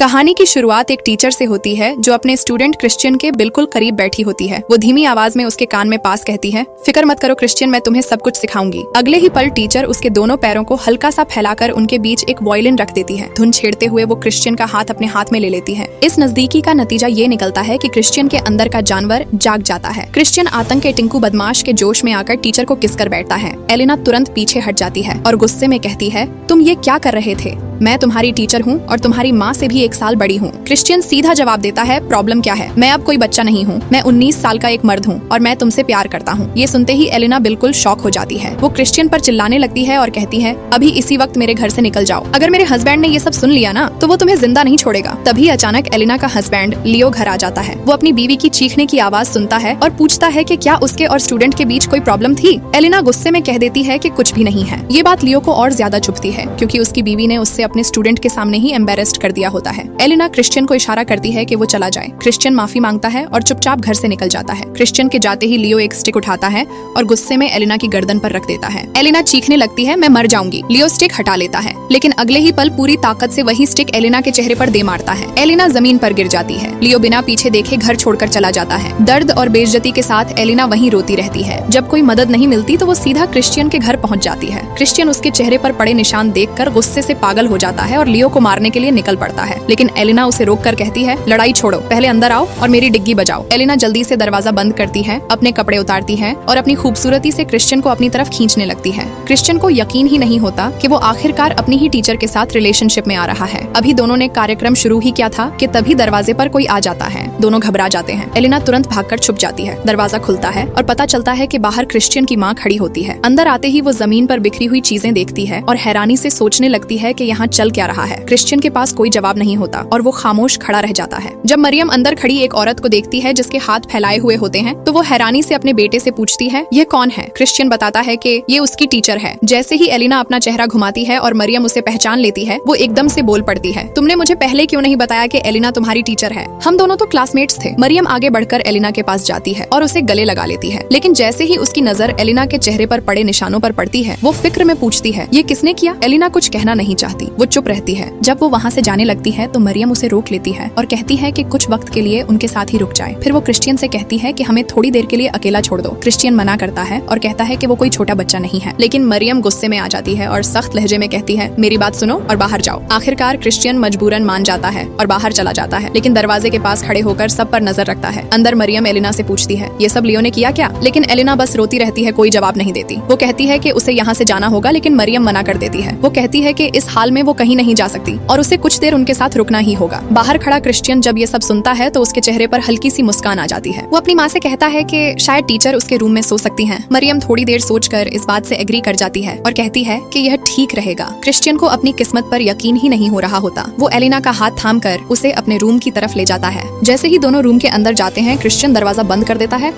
कहानी की शुरुआत एक टीचर से होती है जो अपने स्टूडेंट क्रिश्चियन के बिल्कुल करीब बैठी होती है। वो धीमी आवाज में उसके कान में पास कहती है, फिक्र मत करो क्रिश्चियन, मैं तुम्हें सब कुछ सिखाऊंगी। अगले ही पल टीचर उसके दोनों पैरों को हल्का सा फैलाकर उनके बीच एक वायलिन रख देती है। धुन छेड़ते हुए वो क्रिश्चियन का हाथ अपने हाथ में ले लेती है। इस नजदीकी का नतीजा ये निकलता है कि क्रिश्चियन के अंदर का जानवर जाग जाता है। क्रिश्चियन आतंक के टिंकू बदमाश के जोश में आकर टीचर को किस कर बैठता है। एलिना तुरंत पीछे हट जाती है और गुस्से में कहती है, तुम ये क्या कर रहे थे? मैं तुम्हारी टीचर हूँ और तुम्हारी माँ से भी 1 साल बड़ी हूँ। क्रिश्चियन सीधा जवाब देता है, प्रॉब्लम क्या है? मैं अब कोई बच्चा नहीं हूँ, मैं 19 साल का एक मर्द हूँ और मैं तुमसे प्यार करता हूँ। ये सुनते ही एलिना बिल्कुल शॉक हो जाती है। वो क्रिश्चियन पर चिल्लाने लगती है और कहती है, अभी इसी वक्त मेरे घर से निकल जाओ। अगर मेरे हस्बैंड ने ये सब सुन लिया ना तो वो तुम्हें जिंदा नहीं छोड़ेगा। तभी अचानक एलिना का हस्बैंड लियो घर आ जाता है। वो अपनी बीवी की चीखने की आवाज सुनता है और पूछता है कि क्या उसके और स्टूडेंट के बीच कोई प्रॉब्लम थी। एलिना गुस्से में कह देती है कि कुछ भी नहीं है। ये बात लियो को और ज्यादा चुभती है क्योंकि उसकी बीवी ने उससे अपने स्टूडेंट के सामने ही एम्बेरेस्ड कर दिया होता है। एलिना क्रिश्चियन को इशारा करती है कि वो चला जाए। क्रिश्चियन माफी मांगता है और चुपचाप घर से निकल जाता है। क्रिश्चियन के जाते ही लियो एक स्टिक उठाता है और गुस्से में एलिना की गर्दन पर रख देता है। एलिना चीखने लगती है, मैं मर जाऊंगी। लियो स्टिक हटा लेता है लेकिन अगले ही पल पूरी ताकत से वही स्टिक एलिना के चेहरे पर दे मारता है। एलिना जमीन पर गिर जाती है। लियो बिना पीछे देखे घर छोड़कर चला जाता है। दर्द और बेइज्जती के साथ एलिना वहीं रोती रहती है। जब कोई मदद नहीं मिलती तो वो सीधा क्रिश्चियन के घर पहुंच जाती है। क्रिश्चियन उसके चेहरे पर पड़े निशान देखकर गुस्से से पागल हो जाता है और लियो को मारने के लिए निकल पड़ता है। लेकिन एलिना उसे रोककर कहती है, लड़ाई छोड़ो, पहले अंदर आओ और मेरी डिग्गी बजाओ। एलिना जल्दी से दरवाजा बंद करती है, अपने कपड़े उतारती है और अपनी खूबसूरती से क्रिश्चियन को अपनी तरफ खींचने लगती है। क्रिश्चियन को यकीन ही नहीं होता कि वो आखिरकार अपनी ही टीचर के साथ रिलेशनशिप में आ रहा है। अभी दोनों ने कार्यक्रम शुरू ही किया था कि तभी दरवाजे पर कोई आ जाता है। दोनों घबरा जाते हैं। एलिना तुरंत भागकर छुप जाती है। दरवाजा खुलता है और पता चलता है कि बाहर क्रिश्चियन की माँ खड़ी होती है। अंदर आते ही वो जमीन पर बिखरी हुई चीजें देखती है और हैरानी से सोचने लगती है कि यहाँ चल क्या रहा है। क्रिश्चियन के पास कोई जवाब नहीं होता और वो खामोश खड़ा रह जाता है। जब मरियम अंदर खड़ी एक औरत को देखती है जिसके हाथ फैलाए हुए होते हैं तो वो हैरानी से अपने बेटे से पूछती है, ये कौन है? क्रिश्चियन बताता है कि ये उसकी टीचर है। जैसे ही एलिना अपना चेहरा घुमाती है और मरियम उसे पहचान लेती है, वो एकदम से बोल पड़ती है, तुमने मुझे पहले क्यों नहीं बताया कि एलिना तुम्हारी टीचर है? हम दोनों तो क्लासमेट्स थे। मरियम आगे बढ़कर एलिना के पास जाती है और उसे गले लगा लेती है। लेकिन जैसे ही उसकी नजर एलिना के चेहरे पर पड़े निशानों पर पड़ती है, वो फिक्र में पूछती है, ये किसने किया? एलिना कुछ कहना नहीं चाहती, वो चुप रहती है। जब वो वहाँ से जाने लगती है तो मरियम उसे रोक लेती है और कहती है कि कुछ वक्त के लिए उनके साथ ही रुक जाए। फिर वो क्रिश्चियन से कहती है कि हमें थोड़ी देर के लिए अकेला छोड़ दो। क्रिश्चियन मना करता है और कहता है कि वो कोई छोटा बच्चा नहीं है। लेकिन मरियम गुस्से में आ जाती है और सख्त लहजे में कहती है, मेरी बात सुनो और बाहर जाओ। आखिरकार क्रिश्चियन मजबूरन मान जाता है और बाहर चला जाता है। लेकिन दरवाजे के पास खड़े होकर सब पर नजर रखता है। अंदर मरियम एलिना से पूछती है, ये सब लियो ने किया क्या? लेकिन एलिना बस रोती रहती है, कोई जवाब नहीं देती। वो कहती है कि उसे यहाँ से जाना होगा लेकिन मरियम मना कर देती है। वो कहती है कि इस हाल में वो कहीं नहीं जा सकती और उसे कुछ देर उनके साथ रुकना ही होगा। बाहर खड़ा क्रिश्चियन जब ये सब सुनता है तो उसके चेहरे पर हल्की सी मुस्कान आ जाती है। वो अपनी माँ से कहता है कि शायद टीचर उसके रूम में सो सकती हैं। मरियम थोड़ी देर सोचकर इस बात से एग्री कर जाती है और कहती है कि यह ठीक रहेगा। क्रिश्चियन को अपनी किस्मत पर यकीन ही नहीं हो रहा होता। वो एलिना का हाथ थामकर उसे अपने रूम की तरफ ले जाता है। जैसे ही दोनों रूम के अंदर जाते हैं, क्रिश्चियन दरवाजा बंद कर देता है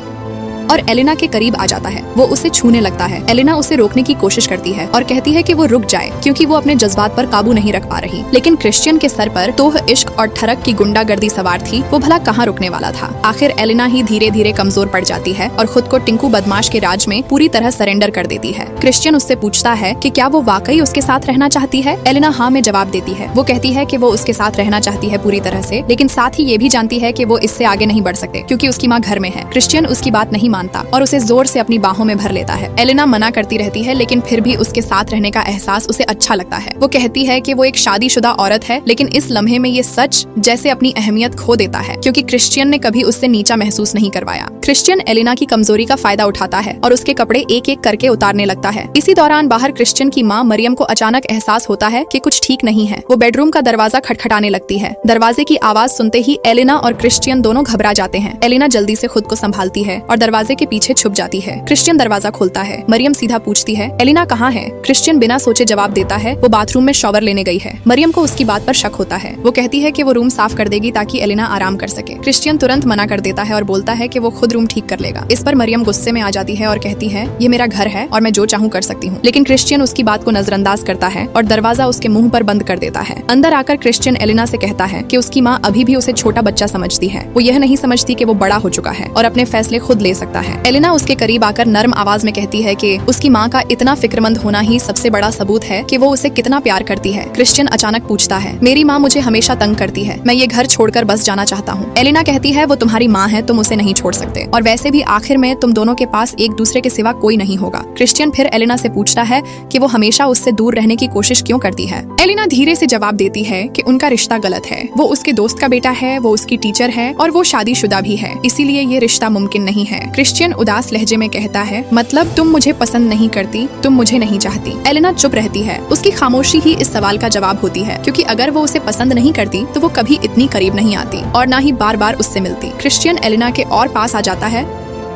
और एलिना के करीब आ जाता है। वो उसे छूने लगता है। एलिना उसे रोकने की कोशिश करती है और कहती है कि वो रुक जाए क्योंकि वो अपने जज्बात पर काबू नहीं रख पा रही। लेकिन क्रिश्चियन के सर पर तोह इश्क और ठरक की गुंडागर्दी सवार थी। वो भला कहाँ रुकने वाला था। आखिर एलिना ही धीरे धीरे कमजोर पड़ जाती है और खुद को टिंकू बदमाश के राज में पूरी तरह सरेंडर कर देती है। क्रिश्चियन उससे पूछता है कि क्या वो वाकई उसके साथ रहना चाहती है। एलिना हाँ में जवाब देती है। वो कहती है कि वो उसके साथ रहना चाहती है पूरी तरह से, लेकिन साथ ही ये भी जानती है कि वो इससे आगे नहीं बढ़ सकते क्योंकि उसकी माँ घर में है। क्रिश्चियन उसकी बात नहीं मानता और उसे जोर से अपनी बाहों में भर लेता है। एलिना मना करती रहती है लेकिन फिर भी उसके साथ रहने का एहसास उसे अच्छा लगता है। वो कहती है कि वो एक शादीशुदा औरत है लेकिन इस लम्हे में ये सच जैसे अपनी अहमियत खो देता है क्योंकि क्रिश्चियन ने कभी उससे नीचा महसूस नहीं करवाया। क्रिश्चियन एलिना की कमजोरी का फायदा उठाता है और उसके कपड़े एक एक करके उतारने लगता है। इसी दौरान बाहर क्रिश्चियन की माँ मरियम को अचानक एहसास होता है कि कुछ ठीक नहीं है। वो बेडरूम का दरवाजा खटखटाने लगती है। दरवाजे की आवाज सुनते ही एलिना और क्रिश्चियन दोनों घबरा जाते हैं। एलिना जल्दी से खुद को संभालती है और दरवाजे के पीछे छुप जाती है। क्रिश्चियन दरवाजा खोलता है। मरियम सीधा पूछती है, एलिना कहाँ है? क्रिश्चियन बिना सोचे जवाब देता है, वो बाथरूम में शॉवर लेने गई है। मरियम को उसकी बात पर शक होता है। वो कहती है कि वो रूम साफ कर देगी ताकि एलिना आराम कर सके। क्रिश्चियन तुरंत मना कर देता है और बोलता है कि वो खुद रूम ठीक कर लेगा। इस पर मरियम गुस्से में आ जाती है और कहती है, ये मेरा घर है और मैं जो चाहूँ कर सकती हूँ। लेकिन क्रिश्चियन उसकी बात को नजरअंदाज करता है और दरवाजा उसके मुंह पर बंद कर देता है। अंदर आकर क्रिश्चियन एलिना से कहता है कि उसकी माँ अभी भी उसे छोटा बच्चा समझती है। वो यह नहीं समझती कि वो बड़ा हो चुका है और अपने फैसले खुद ले सकता लगता है। एलिना उसके करीब आकर नर्म आवाज में कहती है कि उसकी माँ का इतना फिक्रमंद होना ही सबसे बड़ा सबूत है कि वो उसे कितना प्यार करती है। क्रिश्चियन अचानक पूछता है, मेरी माँ मुझे हमेशा तंग करती है, मैं ये घर छोड़कर बस जाना चाहता हूँ। एलिना कहती है, वो तुम्हारी माँ है, तुम उसे नहीं छोड़ सकते, और वैसे भी आखिर में तुम दोनों के पास एक दूसरे के सिवा कोई नहीं होगा। क्रिश्चियन फिर एलिना से पूछता है कि वो हमेशा उससे दूर रहने की कोशिश क्यों करती है। एलिना धीरे से जवाब देती है कि उनका रिश्ता गलत है, वो उसके दोस्त का बेटा है, वो उसकी टीचर है और वो शादीशुदा भी है, इसीलिए ये रिश्ता मुमकिन नहीं है। क्रिश्चियन उदास लहजे में कहता है, मतलब तुम मुझे पसंद नहीं करती, तुम मुझे नहीं चाहती। एलिना चुप रहती है। उसकी खामोशी ही इस सवाल का जवाब होती है, क्योंकि अगर वो उसे पसंद नहीं करती तो वो कभी इतनी करीब नहीं आती और ना ही बार बार उससे मिलती। क्रिश्चियन एलिना के और पास आ जाता है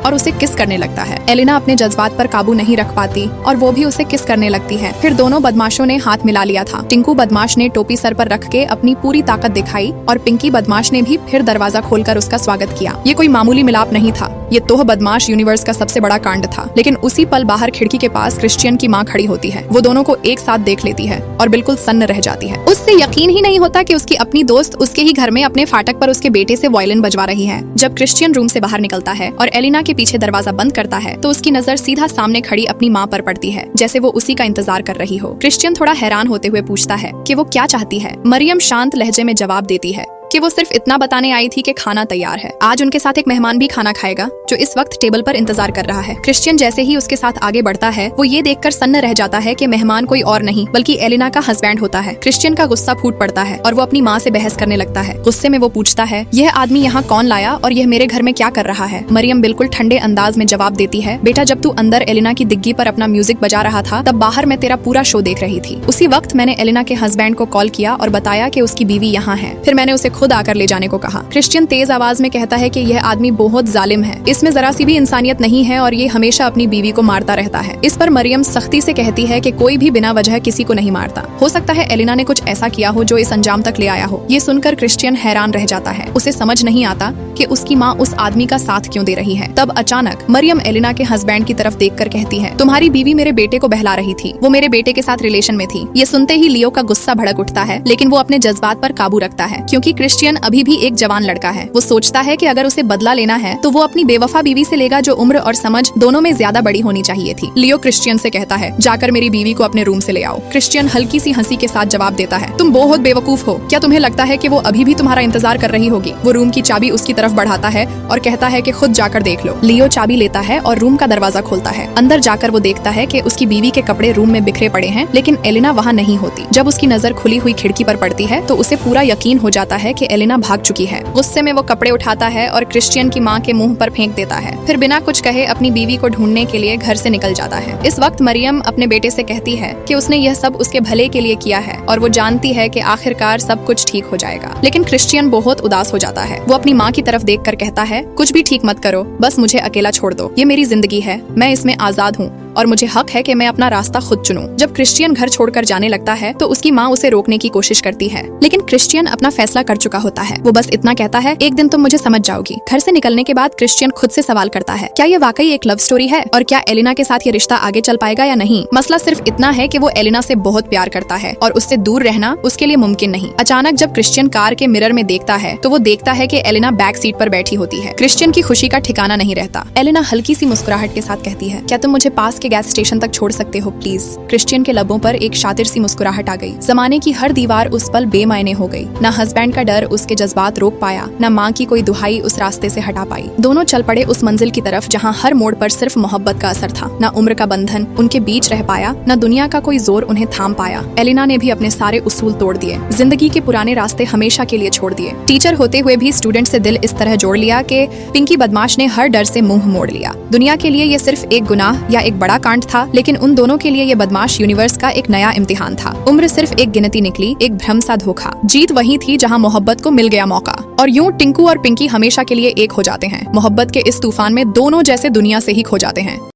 और उसे किस करने लगता है। एलिना अपने जज्बात पर काबू नहीं रख पाती और वो भी उसे किस करने लगती है। फिर दोनों बदमाशों ने हाथ मिला लिया था। टिंकू बदमाश ने टोपी सर पर रख के अपनी पूरी ताकत दिखाई और पिंकी बदमाश ने भी फिर दरवाजा खोलकर उसका स्वागत किया। ये कोई मामूली मिलाप नहीं था, ये तोह बदमाश यूनिवर्स का सबसे बड़ा कांड था। लेकिन उसी पल बाहर खिड़की के पास क्रिश्चियन की माँ खड़ी होती है। वो दोनों को एक साथ देख लेती है और बिल्कुल सन्न रह जाती है। उससे यकीन ही नहीं होता कि उसकी अपनी दोस्त उसके ही घर में अपने फाटक पर उसके बेटे से वायलिन बजवा रही है। जब क्रिश्चियन रूम से बाहर निकलता है और एलिना के पीछे दरवाजा बंद करता है तो उसकी नजर सीधा सामने खड़ी अपनी माँ पर पड़ती है, जैसे वो उसी का इंतजार कर रही हो। क्रिश्चियन थोड़ा हैरान होते हुए पूछता है कि वो क्या चाहती है। मरियम शांत लहजे में जवाब देती है कि वो सिर्फ इतना बताने आई थी कि खाना तैयार है। आज उनके साथ एक मेहमान भी खाना खाएगा जो इस वक्त टेबल पर इंतजार कर रहा है। क्रिश्चियन जैसे ही उसके साथ आगे बढ़ता है वो ये देखकर सन्न रह जाता है कि मेहमान कोई और नहीं बल्कि एलिना का हस्बैंड होता है। क्रिश्चियन का गुस्सा फूट पड़ता है और वो अपनी माँ से बहस करने लगता है। गुस्से में वो पूछता है, यह आदमी यहाँ कौन लाया और यह मेरे घर में क्या कर रहा है। मरियम बिल्कुल ठंडे अंदाज में जवाब देती है, बेटा जब तू अंदर एलिना की दिग्गी पर अपना म्यूजिक बजा रहा था तब बाहर मैं तेरा पूरा शो देख रही थी। उसी वक्त मैंने एलिना के हस्बैंड को कॉल किया और बताया कि उसकी बीवी यहाँ है। फिर मैंने उसे खुद आकर ले जाने को कहा। क्रिश्चियन तेज आवाज में कहता है कि यह आदमी बहुत जालिम है, इसमें जरा सी भी इंसानियत नहीं है और ये हमेशा अपनी बीवी को मारता रहता है। इस पर मरियम सख्ती से कहती है कि कोई भी बिना वजह किसी को नहीं मारता। हो सकता है एलिना ने कुछ ऐसा किया हो जो इस अंजाम तक ले आया हो। ये सुनकर क्रिश्चियन हैरान रह जाता है। उसे समझ नहीं आता कि उसकी माँ उस आदमी का साथ क्यों दे रही है। तब अचानक मरियम एलिना के हस्बैंड की तरफ देखकर कहती है, तुम्हारी बीवी मेरे बेटे को बहला रही थी, वो मेरे बेटे के साथ रिलेशन में थी। ये सुनते ही लियो का गुस्सा भड़क उठता है, लेकिन वो अपने जज्बात पर काबू रखता है क्योंकि क्रिश्चियन अभी भी एक जवान लड़का है। वो सोचता है कि अगर उसे बदला लेना है तो वो अपनी बेवफा बीवी से लेगा जो उम्र और समझ दोनों में ज्यादा बड़ी होनी चाहिए थी। लियो क्रिश्चियन से कहता है, जाकर मेरी बीवी को अपने रूम से ले आओ। क्रिश्चियन हल्की सी हंसी के साथ जवाब देता है, तुम बहुत बेवकूफ हो, क्या तुम्हें लगता है कि वो अभी भी तुम्हारा इंतजार कर रही होगी। वो रूम की चाबी उसकी तरफ बढ़ाता है और कहता है कि खुद जाकर देख लो। लियो चाबी लेता है और रूम का दरवाजा खोलता है। अंदर जाकर वो देखता है कि उसकी बीवी के कपड़े रूम में बिखरे पड़े हैं, लेकिन एलिना वहाँ नहीं होती। जब उसकी नजर खुली हुई खिड़की पर पड़ती है तो उसे पूरा यकीन हो जाता है कि एलिना भाग चुकी है। गुस्से में वो कपड़े उठाता है और क्रिश्चियन की माँ के मुंह पर फेंक देता है। फिर बिना कुछ कहे अपनी बीवी को ढूंढने के लिए घर से निकल जाता है। इस वक्त मरियम अपने बेटे से कहती है कि उसने यह सब उसके भले के लिए किया है और वो जानती है कि आखिरकार सब कुछ ठीक हो जाएगा। लेकिन क्रिश्चियन बहुत उदास हो जाता है। वो अपनी माँ की तरफ देखकर कहता है, कुछ भी ठीक मत करो, बस मुझे अकेला छोड़ दो। ये मेरी जिंदगी है, मैं इसमें आजाद हूँ और मुझे हक है कि मैं अपना रास्ता खुद चुनूं। जब क्रिश्चियन घर छोड़कर जाने लगता है तो उसकी माँ उसे रोकने की कोशिश करती है, लेकिन क्रिश्चियन अपना फैसला कर चुका होता है। वो बस इतना कहता है, एक दिन तुम मुझे समझ जाओगी। घर से निकलने के बाद क्रिश्चियन खुद से सवाल करता है, क्या ये वाकई एक लव स्टोरी है और क्या एलिना के साथ ये रिश्ता आगे चल पाएगा या नहीं। मसला सिर्फ इतना है कि वो एलिना से बहुत प्यार करता है और उससे दूर रहना उसके लिए मुमकिन नहीं। अचानक जब क्रिश्चियन कार के मिरर में देखता है तो वो देखता है कि एलिना बैक सीट पर बैठी होती है। क्रिश्चियन की खुशी का ठिकाना नहीं रहता। एलिना हल्की सी मुस्कुराहट के साथ कहती है, क्या तुम मुझे पास के गैस स्टेशन तक छोड़ सकते हो प्लीज। क्रिश्चियन के लबों पर एक शातिर सी मुस्कुराहट आ गई। जमाने की हर दीवार उस पल बेमायने हो गई। न हस्बैंड का डर उसके जज्बात रोक पाया, न माँ की कोई दुहाई उस रास्ते से हटा पाई। दोनों चल पड़े उस मंजिल की तरफ जहाँ हर मोड़ पर सिर्फ मोहब्बत का असर था। न उम्र का बंधन उनके बीच रह पाया, न दुनिया का कोई जोर उन्हें थाम पाया। एलिना ने भी अपने सारे उसूल तोड़ दिए, जिंदगी के पुराने रास्ते हमेशा के लिए छोड़ दिए। टीचर होते हुए भी स्टूडेंट से दिल इस तरह जोड़ लिया कि पिंकी बदमाश ने हर डर से मुंह मोड़ लिया। दुनिया के लिए ये सिर्फ एक गुनाह या एक बड़ा कांड था, लेकिन उन दोनों के लिए ये बदमाश यूनिवर्स का एक नया इम्तिहान था। उम्र सिर्फ एक गिनती निकली, एक भ्रम सा धोखा। जीत वही थी जहाँ मोहब्बत को मिल गया मौका। और यूं टिंकू और पिंकी हमेशा के लिए एक हो जाते हैं। मोहब्बत के इस तूफान में दोनों जैसे दुनिया से ही खो जाते हैं।